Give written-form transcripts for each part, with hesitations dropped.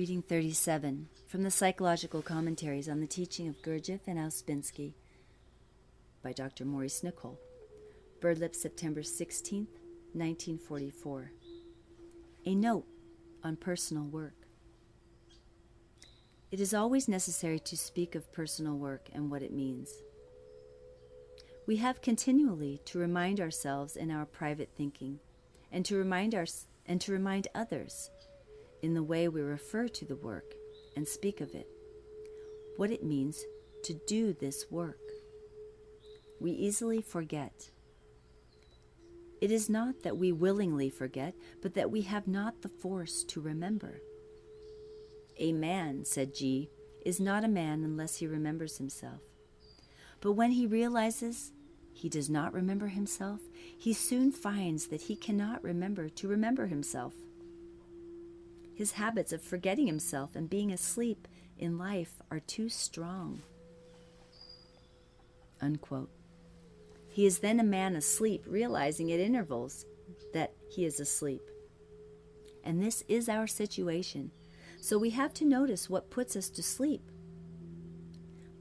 Reading 37 from the Psychological Commentaries on the Teaching of Gurdjieff and Ouspensky by Dr. Maurice Nicoll. Birdlip, September 16, 1944. A note on personal work. It is always necessary to speak of personal work and what it means. We have continually to remind ourselves in our private thinking and to remind others in the way we refer to the work and speak of it, what it means to do this work. We easily forget. It is not that we willingly forget, but that we have not the force to remember. A man, said G, is not a man unless he remembers himself. But when he realizes he does not remember himself, he soon finds that he cannot remember to remember himself. His habits of forgetting himself and being asleep in life are too strong. Unquote. He is then a man asleep, realizing at intervals that he is asleep. And this is our situation, so we have to notice what puts us to sleep.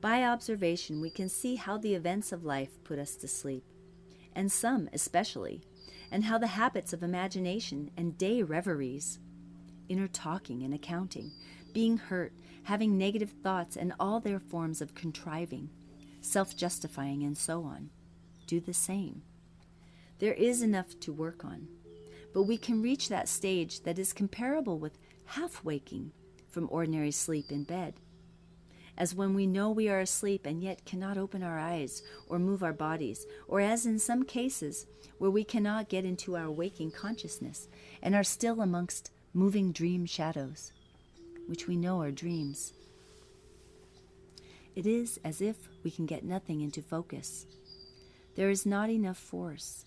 By observation, we can see how the events of life put us to sleep, and some especially, and how the habits of imagination and day reveries, inner talking and accounting, being hurt, having negative thoughts, and all their forms of contriving, self-justifying, and so on, do the same. There is enough to work on, but we can reach that stage that is comparable with half-waking from ordinary sleep in bed, as when we know we are asleep and yet cannot open our eyes or move our bodies, or as in some cases where we cannot get into our waking consciousness and are still amongst moving dream shadows, which we know are dreams. It is as if we can get nothing into focus. There is not enough force.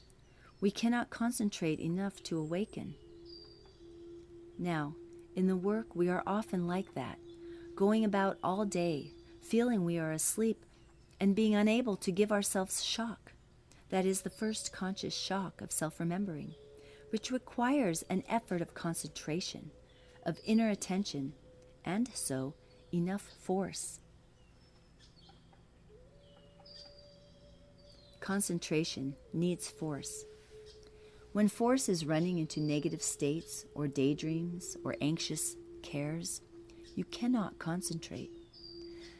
We cannot concentrate enough to awaken. Now, in the work we are often like that, going about all day, feeling we are asleep, and being unable to give ourselves shock. That is the first conscious shock of self-remembering, which requires an effort of concentration, of inner attention, and so enough force. Concentration needs force. When force is running into negative states or daydreams or anxious cares, you cannot concentrate.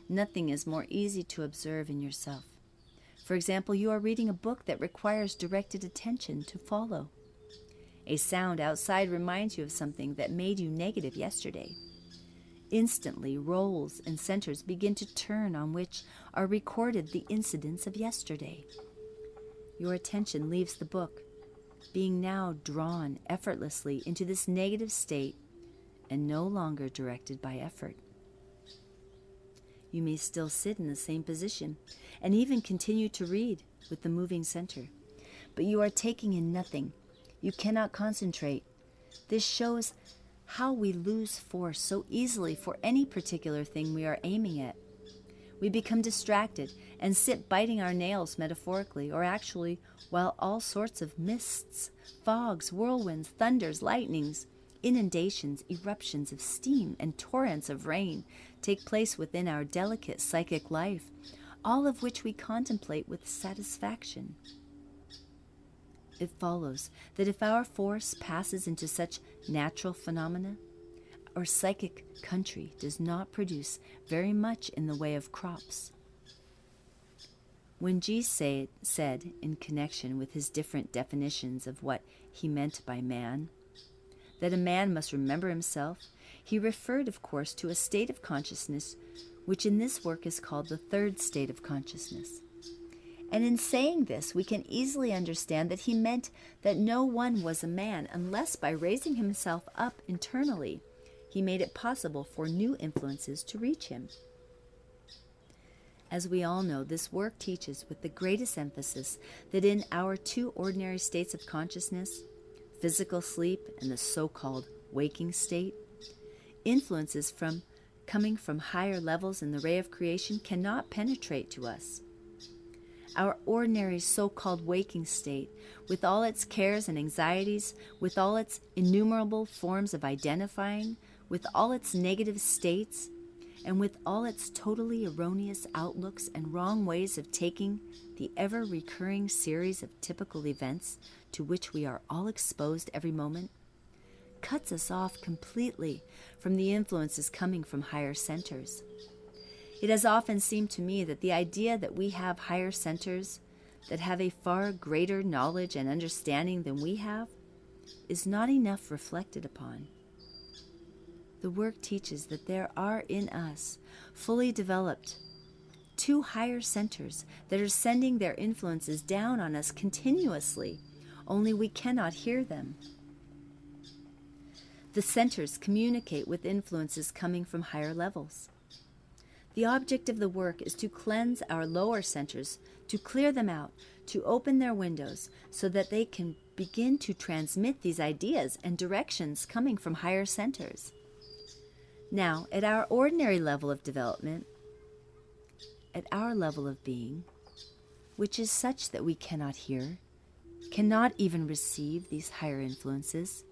Nothing is more easy to observe in yourself. For example, you are reading a book that requires directed attention to follow. A sound outside reminds you of something that made you negative yesterday. Instantly, roles and centers begin to turn on which are recorded the incidents of yesterday. Your attention leaves the book, being now drawn effortlessly into this negative state and no longer directed by effort. You may still sit in the same position and even continue to read with the moving center, but you are taking in nothing. You cannot concentrate. This shows how we lose force so easily for any particular thing we are aiming at. We become distracted and sit biting our nails metaphorically or actually while all sorts of mists, fogs, whirlwinds, thunders, lightnings, inundations, eruptions of steam, and torrents of rain take place within our delicate psychic life, all of which we contemplate with satisfaction. It follows that if our force passes into such natural phenomena, our psychic country does not produce very much in the way of crops. When G said, in connection with his different definitions of what he meant by man, that a man must remember himself, he referred, of course, to a state of consciousness which in this work is called the third state of consciousness. And in saying this, we can easily understand that he meant that no one was a man unless by raising himself up internally, he made it possible for new influences to reach him. As we all know, this work teaches with the greatest emphasis that in our two ordinary states of consciousness, physical sleep and the so-called waking state, influences coming from higher levels in the ray of creation cannot penetrate to us. Our ordinary so-called waking state, with all its cares and anxieties, with all its innumerable forms of identifying, with all its negative states, and with all its totally erroneous outlooks and wrong ways of taking the ever-recurring series of typical events to which we are all exposed every moment, cuts us off completely from the influences coming from higher centers. It has often seemed to me that the idea that we have higher centers that have a far greater knowledge and understanding than we have is not enough reflected upon. The work teaches that there are in us, fully developed, 2 higher centers that are sending their influences down on us continuously, only we cannot hear them. The centers communicate with influences coming from higher levels. The object of the work is to cleanse our lower centers, to clear them out, to open their windows so that they can begin to transmit these ideas and directions coming from higher centers. Now, at our ordinary level of development, at our level of being, which is such that we cannot hear, cannot even receive these higher influences,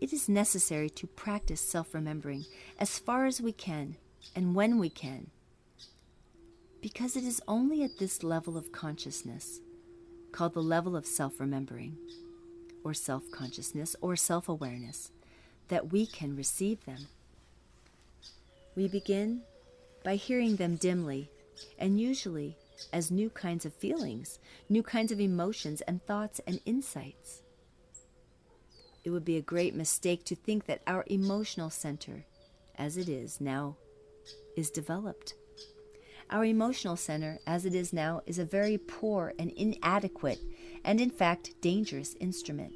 it is necessary to practice self-remembering as far as we can and when we can, because it is only at this level of consciousness, called the level of self-remembering, or self-consciousness, or self-awareness, that we can receive them. We begin by hearing them dimly, and usually as new kinds of feelings, new kinds of emotions and thoughts and insights. It would be a great mistake to think that our emotional center, as it is now, is developed. Our emotional center, as it is now, is a very poor and inadequate, and in fact dangerous instrument.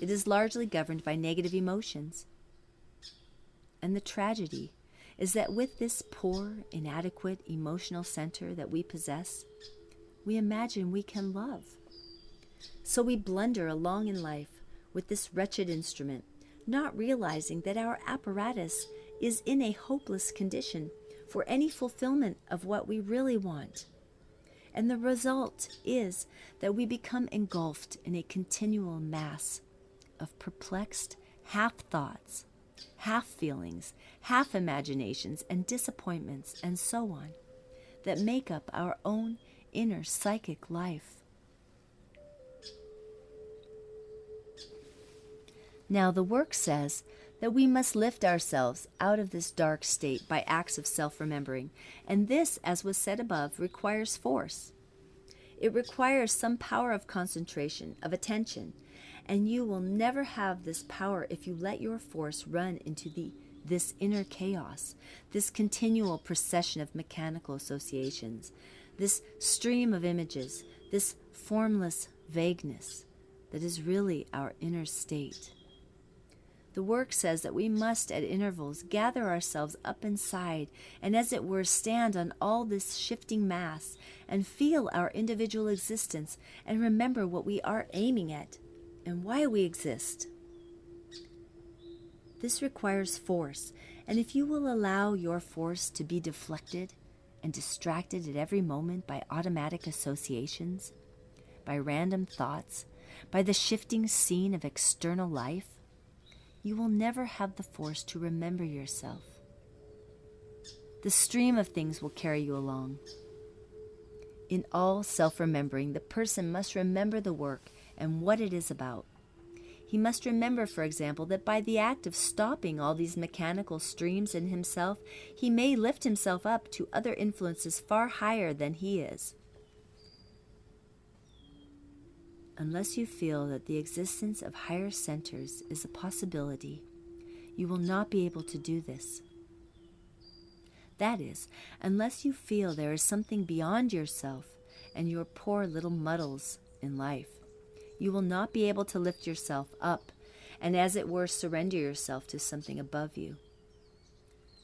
It is largely governed by negative emotions. And the tragedy is that with this poor, inadequate emotional center that we possess, we imagine we can love. So we blunder along in life with this wretched instrument, not realizing that our apparatus is in a hopeless condition for any fulfillment of what we really want. And the result is that we become engulfed in a continual mass of perplexed half-thoughts, half-feelings, half-imaginations, and disappointments, and so on, that make up our own inner psychic life. Now, the work says that we must lift ourselves out of this dark state by acts of self-remembering, and this, as was said above, requires force. It requires some power of concentration, of attention, and you will never have this power if you let your force run into this inner chaos, this continual procession of mechanical associations, this stream of images, this formless vagueness that is really our inner state. The work says that we must, at intervals, gather ourselves up inside and, as it were, stand on all this shifting mass and feel our individual existence and remember what we are aiming at and why we exist. This requires force, and if you will allow your force to be deflected and distracted at every moment by automatic associations, by random thoughts, by the shifting scene of external life, you will never have the force to remember yourself. The stream of things will carry you along. In all self-remembering, the person must remember the work and what it is about. He must remember, for example, that by the act of stopping all these mechanical streams in himself, he may lift himself up to other influences far higher than he is. Unless you feel that the existence of higher centers is a possibility, you will not be able to do this. That is, unless you feel there is something beyond yourself and your poor little muddles in life, you will not be able to lift yourself up and, as it were, surrender yourself to something above you.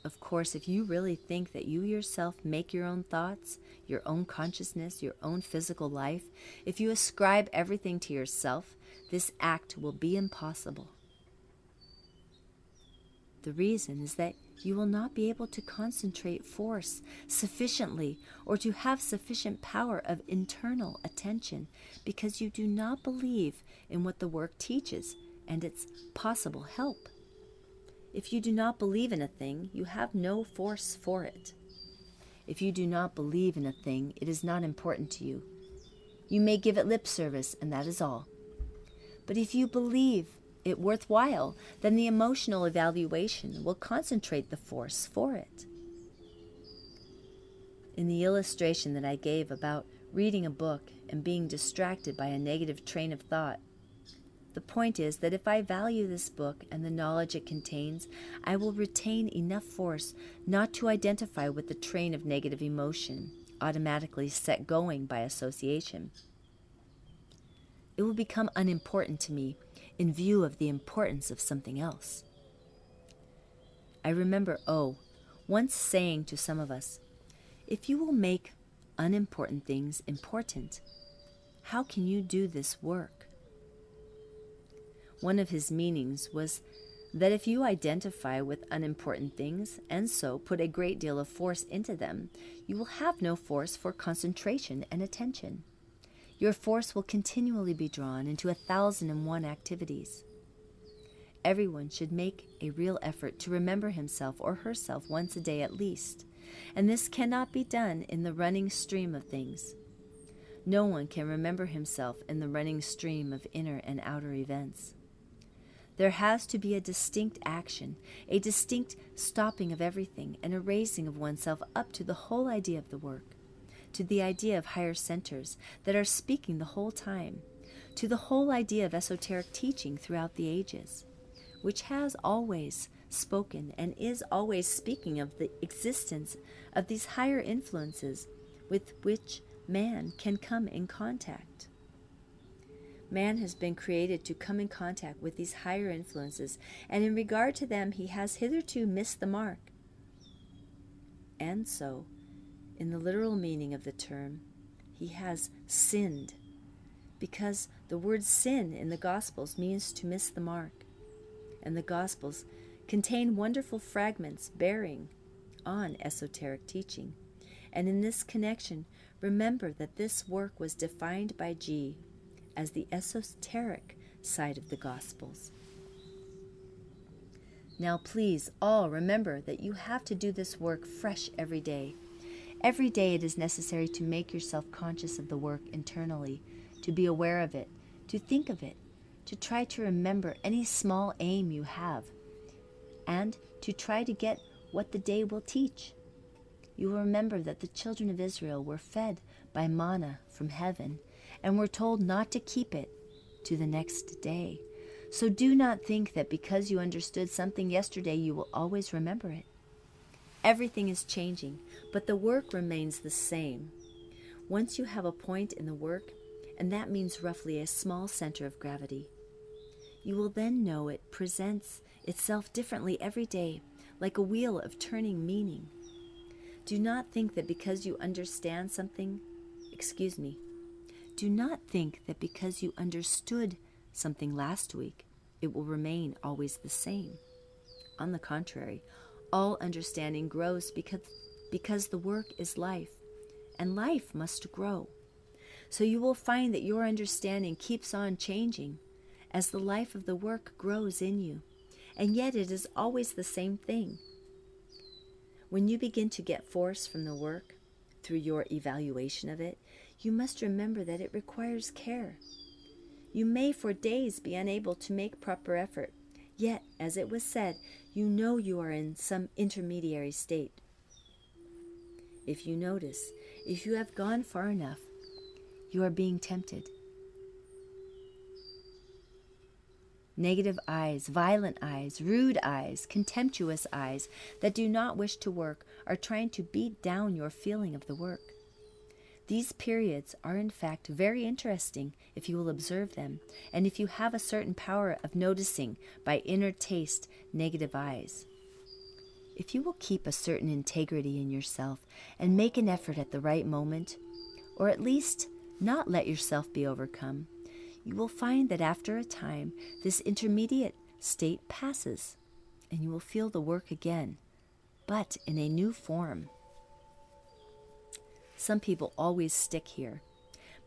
Of course, if you really think that you yourself make your own thoughts, your own consciousness, your own physical life, if you ascribe everything to yourself, this act will be impossible. The reason is that you will not be able to concentrate force sufficiently or to have sufficient power of internal attention because you do not believe in what the work teaches and its possible help. If you do not believe in a thing, you have no force for it. If you do not believe in a thing, it is not important to you. You may give it lip service, and that is all. But if you believe it worthwhile, then the emotional evaluation will concentrate the force for it. In the illustration that I gave about reading a book and being distracted by a negative train of thought, the point is that if I value this book and the knowledge it contains, I will retain enough force not to identify with the train of negative emotion automatically set going by association. It will become unimportant to me in view of the importance of something else. I remember once saying to some of us, if you will make unimportant things important, how can you do this work? One of his meanings was that if you identify with unimportant things and so put a great deal of force into them, you will have no force for concentration and attention. Your force will continually be drawn into 1,001 activities. Everyone should make a real effort to remember himself or herself once a day at least, and this cannot be done in the running stream of things. No one can remember himself in the running stream of inner and outer events. There has to be a distinct action, a distinct stopping of everything, and a raising of oneself up to the whole idea of the work, to the idea of higher centers that are speaking the whole time, to the whole idea of esoteric teaching throughout the ages, which has always spoken and is always speaking of the existence of these higher influences with which man can come in contact. Man has been created to come in contact with these higher influences, and in regard to them he has hitherto missed the mark. And so, in the literal meaning of the term, he has sinned, because the word sin in the Gospels means to miss the mark, and the Gospels contain wonderful fragments bearing on esoteric teaching. And in this connection, remember that this work was defined by G as the esoteric side of the Gospels. Now please all remember that you have to do this work fresh every day. Every day it is necessary to make yourself conscious of the work internally, to be aware of it, to think of it, to try to remember any small aim you have, and to try to get what the day will teach. You will remember that the children of Israel were fed by manna from heaven and were told not to keep it to the next day. So do not think that because you understood something yesterday, you will always remember it. Everything is changing, but the work remains the same. Once you have a point in the work, and that means roughly a small center of gravity, you will then know it presents itself differently every day, like a wheel of turning meaning. Do not think that because you understand something, do not think that because you understood something last week, it will remain always the same. On the contrary, all understanding grows because the work is life, and life must grow. So you will find that your understanding keeps on changing as the life of the work grows in you, and yet it is always the same thing. When you begin to get force from the work through your evaluation of it, you must remember that it requires care. You may for days be unable to make proper effort, yet, as it was said, you know you are in some intermediary state. If you notice, if you have gone far enough, you are being tempted. Negative eyes, violent eyes, rude eyes, contemptuous eyes that do not wish to work are trying to beat down your feeling of the work. These periods are in fact very interesting if you will observe them, and if you have a certain power of noticing by inner taste negative eyes. If you will keep a certain integrity in yourself and make an effort at the right moment, or at least not let yourself be overcome, you will find that after a time this intermediate state passes, and you will feel the work again, but in a new form. Some people always stick here,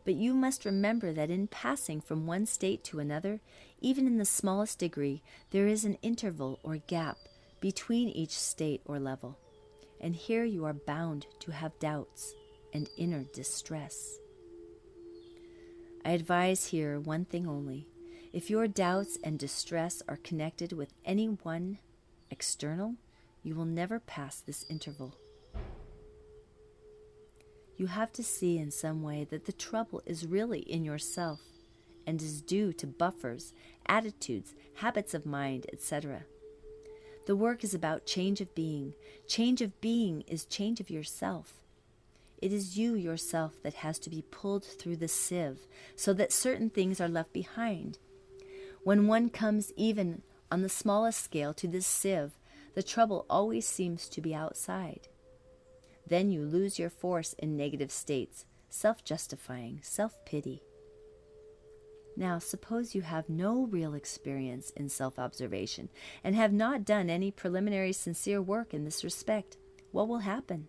but you must remember that in passing from one state to another, even in the smallest degree, there is an interval or gap between each state or level. And here you are bound to have doubts and inner distress. I advise here one thing only. If your doubts and distress are connected with anyone external, you will never pass this interval. You have to see in some way that the trouble is really in yourself and is due to buffers, attitudes, habits of mind, etc. The work is about change of being. Change of being is change of yourself. It is you yourself that has to be pulled through the sieve so that certain things are left behind. When one comes even on the smallest scale to this sieve, the trouble always seems to be outside. Then you lose your force in negative states, self-justifying, self-pity. Now, suppose you have no real experience in self-observation and have not done any preliminary sincere work in this respect. What will happen?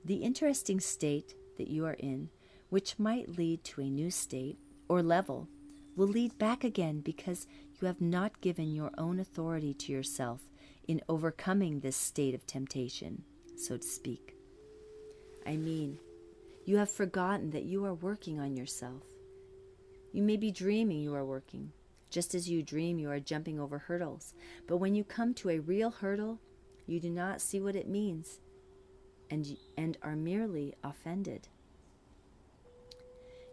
The interesting state that you are in, which might lead to a new state or level, will lead back again because you have not given your own authority to yourself in overcoming this state of temptation, so to speak. I mean, you have forgotten that you are working on yourself. You may be dreaming you are working, just as you dream you are jumping over hurdles. But when you come to a real hurdle, you do not see what it means and are merely offended.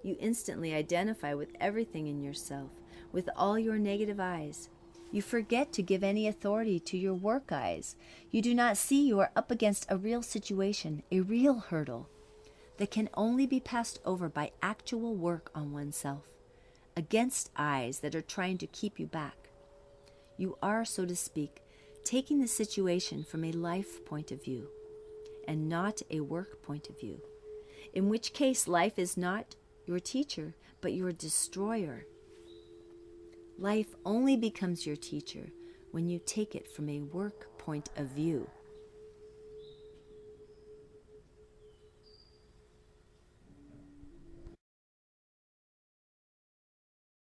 You instantly identify with everything in yourself, with all your negative eyes. You forget to give any authority to your work eyes. You do not see you are up against a real situation, a real hurdle, that can only be passed over by actual work on oneself, against eyes that are trying to keep you back. You are, so to speak, taking the situation from a life point of view and not a work point of view, in which case life is not your teacher, but your destroyer. Life only becomes your teacher when you take it from a work point of view.